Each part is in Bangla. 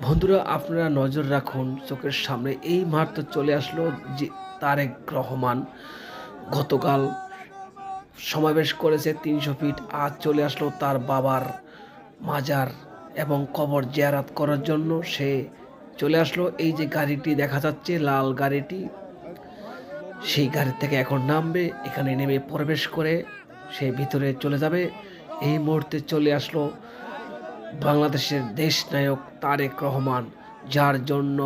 বন্ধুরা, আপনারা নজর রাখুন, চোখের সামনে এই মুহূর্তে চলে আসলো যে তারেক রহমান গতকাল সমাবেশ করেছে ৩০০ ফিট। আজ চলে আসলো তার বাবার মাজার এবং কবর জিয়ারত করার জন্য। সে চলে আসলো, এই যে গাড়িটি দেখা যাচ্ছে লাল গাড়িটি, সেই গাড়ি থেকে এখন নামবে, এখানে নেমে প্রবেশ করে সে ভিতরে চলে যাবে। এই মুহূর্তে চলে আসলো বাংলাদেশের দেশনায়ক তারেক রহমান, যার জন্য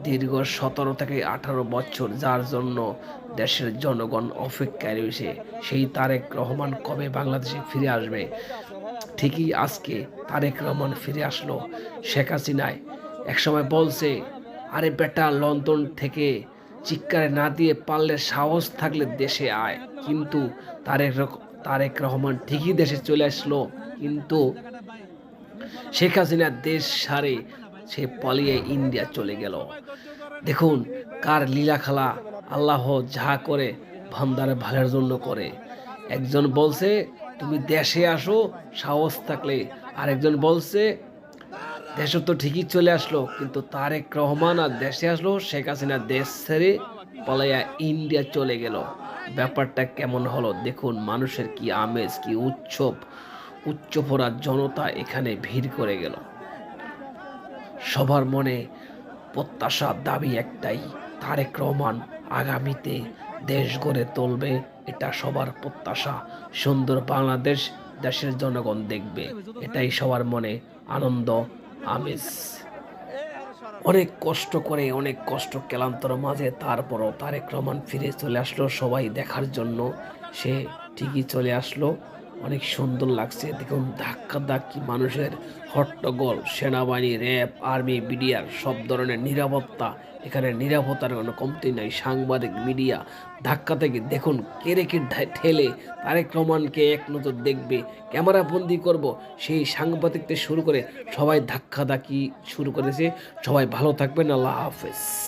দীর্ঘ ১৭ থেকে ১৮ বছর যার জন্য দেশের জনগণ অপেক্ষায় রয়েছে, সেই তারেক রহমান কবে বাংলাদেশে ফিরে আসবে। ঠিকই আজকে তারেক রহমান ফিরে আসলো। শেখ হাসিনায় একসময় বলছে, আরে বেটা, লন্ডন থেকে চিৎকারে না দিয়ে পারলে সাহস থাকলে দেশে আয়। কিন্তু তারেক রহমান ঠিকই দেশে চলে আসলো, কিন্তু শেখ হাসিনা দেশ সারে সে পালিয়ে ইন্ডিয়া চলে গেল। দেখুন কার লীলা খেলা। আল্লাহ যা করে বান্দার ভালোর জন্য করে। একজন বলছে তুমি দেশে আসো সাহস থাকলে, আরেকজন বলছে দেশে তো ঠিকই চলে আসলো, কিন্তু তারেক রহমান আর দেশে আসলো, শেখ হাসিনা দেশ ছেড়ে পালাইয়া ইন্ডিয়া চলে গেল। ব্যাপারটা কেমন হলো দেখুন, মানুষের কি আমেজ, কি উৎসব, উচ্চভরা জনতা এখানে ভিড় করে গেল। সবার মনে প্রত্যাশা, দাবি একটাই, তারেক রহমান আগামীতে দেশ গড়ে তুলবে। এটা সবার প্রত্যাশা। সুন্দর বাংলাদেশ দেশের জনগণ দেখবে, এটাই সবার মনে আনন্দ, আমেজ। অনেক কষ্ট ক্লান্তর মাঝে তারপরও তারেক রহমান ফিরে চলে আসলো সবাই দেখার জন্য। সে ঠিকই চলে আসলো, অনেক সুন্দর লাগছে। দেখুন ধাক্কি মানুষের হট্টগোল, সেনাবাহিনী, র্যাব, আর্মি, বিডিআর সব ধরনের নিরাপত্তা। এখানে নিরাপত্তার কোনো কমতি নাই। সাংবাদিক, মিডিয়া ধাক্কা থেকে দেখুন কেরেকে ঠেলে তারেক রহমানকে এক নজর দেখবে, ক্যামেরা বন্দি করব, সেই সাংবাদিকদের শুরু করে সবাই ধাক্কি শুরু করেছে। সবাই ভালো থাকবেন, আল্লাহ হাফেজ।